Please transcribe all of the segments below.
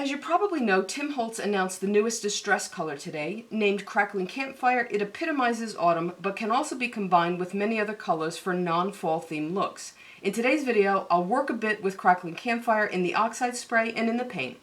As you probably know, Tim Holtz announced the newest distress color today. Named Crackling Campfire, it epitomizes autumn, but can also be combined with many other colors for non-fall themed looks. In today's video, I'll work a bit with Crackling Campfire in the oxide spray and in the paint.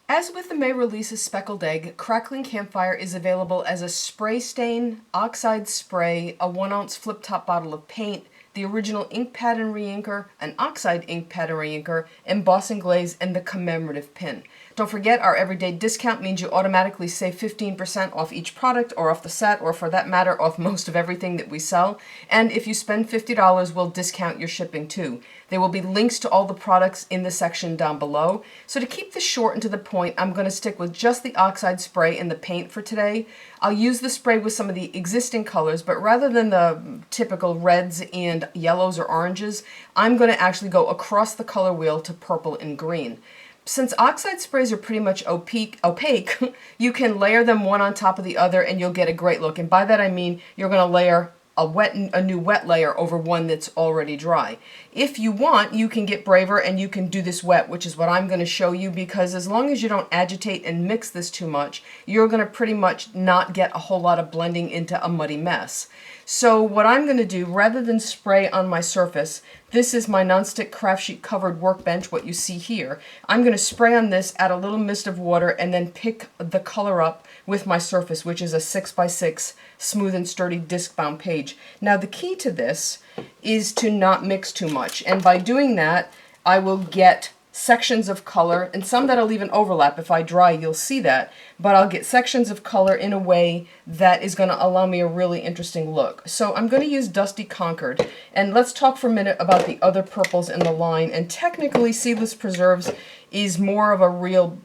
As with the May release's Speckled Egg, Crackling Campfire is available as a spray stain, oxide spray, a 1-ounce flip-top bottle of paint, the original ink pad and reinker, an oxide ink pad and reinker, embossing glaze, and the commemorative pin. Don't forget, our everyday discount means you automatically save 15% off each product, or off the set, or for that matter, off most of everything that we sell. And if you spend $50, we'll discount your shipping too. There will be links to all the products in the section down below. So to keep this short and to the point, I'm going to stick with just the oxide spray and the paint for today. I'll use the spray with some of the existing colors, but rather than the typical reds and yellows or oranges, I'm going to actually go across the color wheel to purple and green. Since oxide sprays are pretty much opaque, you can layer them one on top of the other and you'll get a great look. And by that I mean you're going to layer a new wet layer over one that's already dry. If you want, you can get braver and you can do this wet, which is what I'm going to show you, because as long as you don't agitate and mix this too much, you're going to pretty much not get a whole lot of blending into a muddy mess. So what I'm going to do, rather than spray on my surface, this is my nonstick craft sheet covered workbench, what you see here. I'm going to spray on this, add a little mist of water, and then pick the color up with my surface, which is a 6x6 smooth and sturdy disc bound page. Now the key to this is to not mix too much, and by doing that I will get sections of color, and some that'll even overlap. If I dry, you'll see that, but I'll get sections of color in a way that is going to allow me a really interesting look. So I'm going to use Dusty Concord, and let's talk for a minute about the other purples in the line. And technically Seedless Preserves is more of a real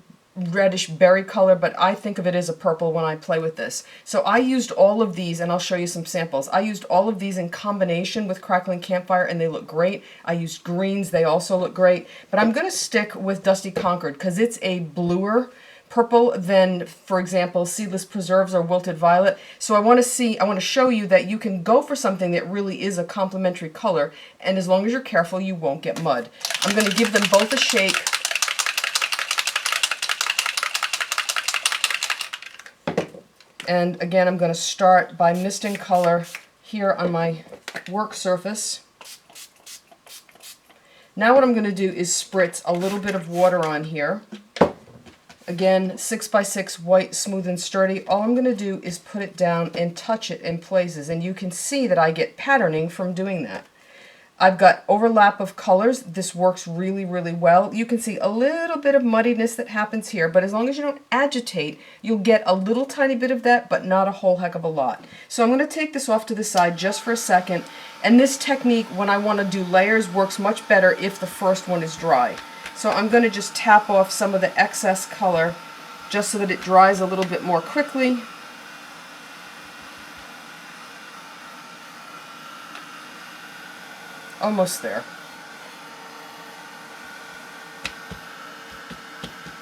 reddish berry color, but I think of it as a purple when I play with this. So I used all of these, and I'll show you some samples. I used all of these in combination with Crackling Campfire, and they look great. I used greens, they also look great, but I'm going to stick with Dusty Concord because it's a bluer purple than, for example, Seedless Preserves or Wilted Violet. So I want to show you that you can go for something that really is a complementary color, and as long as you're careful, you won't get mud. I'm going to give them both a shake. And again, I'm going to start by misting color here on my work surface. Now what I'm going to do is spritz a little bit of water on here. Again, 6x6 white, smooth and sturdy. All I'm going to do is put it down and touch it in places, and you can see that I get patterning from doing that. I've got overlap of colors. This works really, really well. You can see a little bit of muddiness that happens here, but as long as you don't agitate, you'll get a little tiny bit of that, but not a whole heck of a lot. So I'm going to take this off to the side just for a second, and this technique, when I want to do layers, works much better if the first one is dry. So I'm going to just tap off some of the excess color just so that it dries a little bit more quickly. Almost there.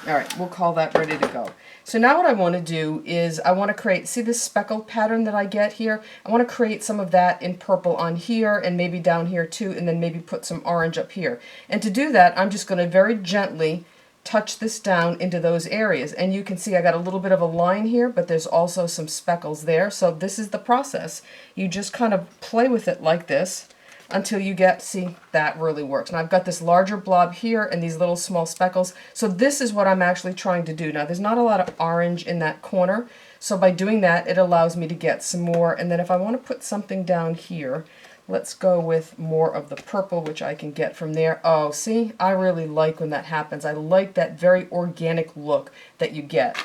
Alright, we'll call that ready to go. So now what I want to do is I want to create, see this speckled pattern that I get here? I want to create some of that in purple on here and maybe down here too, and then maybe put some orange up here. And to do that, I'm just going to very gently touch this down into those areas. And you can see I got a little bit of a line here, but there's also some speckles there. So this is the process. You just kind of play with it like this until you get, see, that really works. And I've got this larger blob here and these little small speckles. So this is what I'm actually trying to do. Now there's not a lot of orange in that corner, so by doing that it allows me to get some more. And then if I want to put something down here, let's go with more of the purple, which I can get from there. Oh, see, I really like when that happens. I like that very organic look that you get.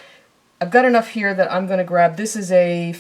I've got enough here that I'm going to grab, this is a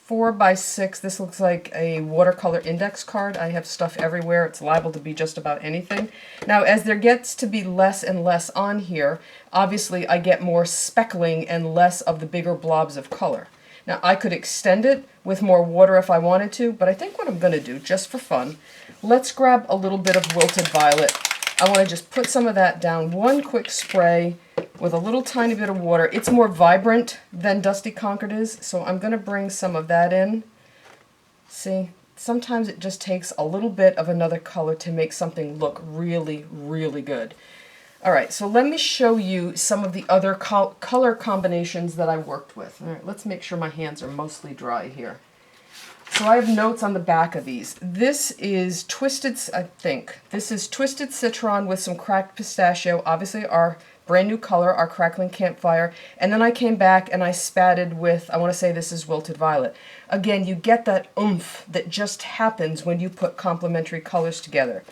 4x6. This looks like a watercolor index card. I have stuff everywhere. It's liable to be just about anything. Now, as there gets to be less and less on here, obviously I get more speckling and less of the bigger blobs of color. Now, I could extend it with more water if I wanted to, but I think what I'm going to do, just for fun, let's grab a little bit of Wilted Violet. I want to just put some of that down, one quick spray with a little tiny bit of water. It's more vibrant than Dusty Concord is, so I'm going to bring some of that in. See, sometimes it just takes a little bit of another color to make something look really, really good. All right, so let me show you some of the other color combinations that I worked with. All right, let's make sure my hands are mostly dry here. So I have notes on the back of these. This is Twisted, I think. This is Twisted Citron with some cracked pistachio, obviously our brand new color, our Crackling Campfire. And then I came back and I spatted with, I want to say this is Wilted Violet. Again, you get that oomph that just happens when you put complementary colors together.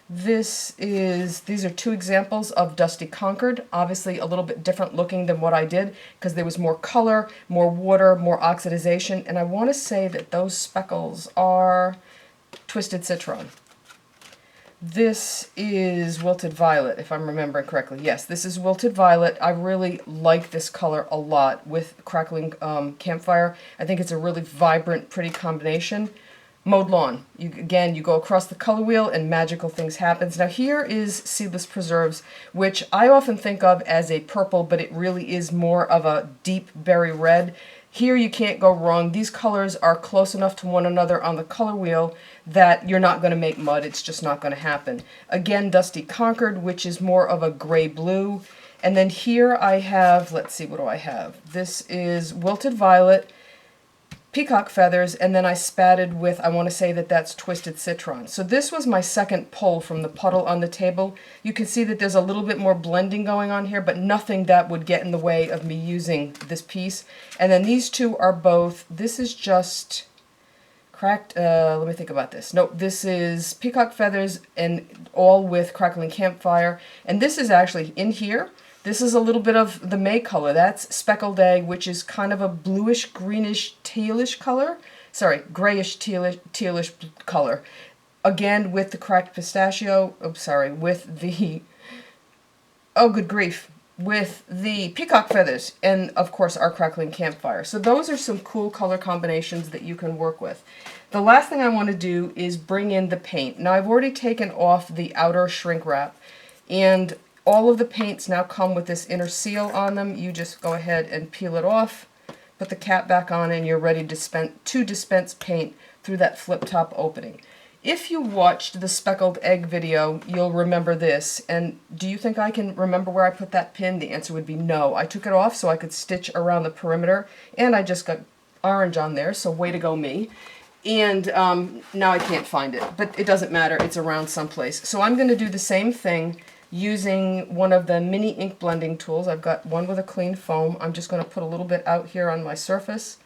These are two examples of Dusty Concord, obviously a little bit different looking than what I did because there was more color, more water, more oxidization, and I want to say that those speckles are Twisted Citron. This is Wilted Violet, if I'm remembering correctly. Yes, this is Wilted Violet. I really like this color a lot with Crackling Campfire. I think it's a really vibrant, pretty combination. Mowed Lawn. Again, you go across the color wheel and magical things happen. Now here is Seedless Preserves, which I often think of as a purple, but it really is more of a deep berry red. Here you can't go wrong. These colors are close enough to one another on the color wheel that you're not going to make mud. It's just not going to happen. Again, Dusty Concord, which is more of a gray-blue. And then here I have, let's see, what do I have? This is Wilted Violet, Peacock Feathers, and then I spatted with, I want to say that that's Twisted Citron. So this was my second pull from the puddle on the table. You can see that there's a little bit more blending going on here, but nothing that would get in the way of me using this piece. And then these two are both, this is just cracked, let me think about this. Nope, this is Peacock Feathers and all with Crackling Campfire. And this is actually in here. This is a little bit of the May color. That's Speckled Egg, which is kind of a bluish, greenish, tealish color. Sorry, grayish, tealish color. Again, with the cracked pistachio, with the, oh good grief, with the Peacock Feathers, and of course our Crackling Campfire. So those are some cool color combinations that you can work with. The last thing I want to do is bring in the paint. Now I've already taken off the outer shrink wrap, and all of the paints now come with this inner seal on them. You just go ahead and peel it off, put the cap back on, and you're ready to dispense paint through that flip-top opening. If you watched the Speckled Egg video, you'll remember this. And do you think I can remember where I put that pin? The answer would be no. I took it off so I could stitch around the perimeter, and I just got orange on there, so way to go me. And now I can't find it, but it doesn't matter. It's around someplace. So I'm going to do the same thing using one of the mini ink blending tools. I've got one with a clean foam. I'm just going to put a little bit out here on my surface.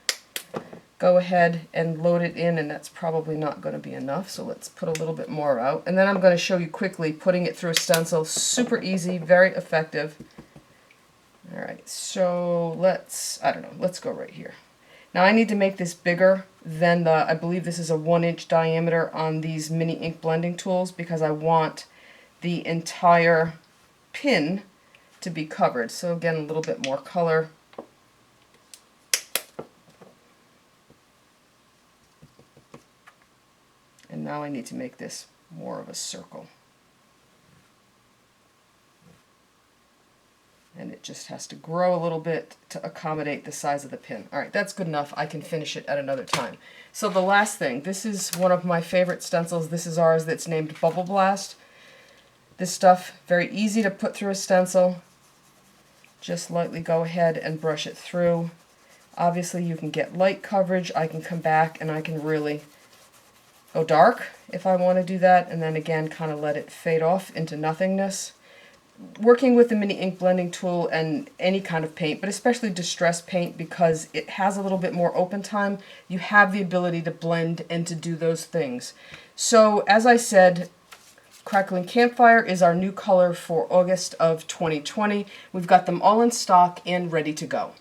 Go ahead and load it in, and that's probably not going to be enough, so let's put a little bit more out. And then I'm going to show you quickly putting it through a stencil. Super easy, very effective. Alright, so let's go right here. Now I need to make this bigger than the, I believe this is a 1-inch diameter on these mini ink blending tools, because I want the entire pin to be covered. So again, a little bit more color. And now I need to make this more of a circle. And it just has to grow a little bit to accommodate the size of the pin. Alright, that's good enough. I can finish it at another time. So the last thing, this is one of my favorite stencils. This is ours that's named Bubble Blast. This stuff, very easy to put through a stencil. Just lightly go ahead and brush it through. Obviously you can get light coverage. I can come back and I can really go dark if I want to do that, and then again kind of let it fade off into nothingness. Working with the mini ink blending tool and any kind of paint, but especially distress paint, because it has a little bit more open time, you have the ability to blend and to do those things. So as I said, Crackling Campfire is our new color for August of 2020. We've got them all in stock and ready to go.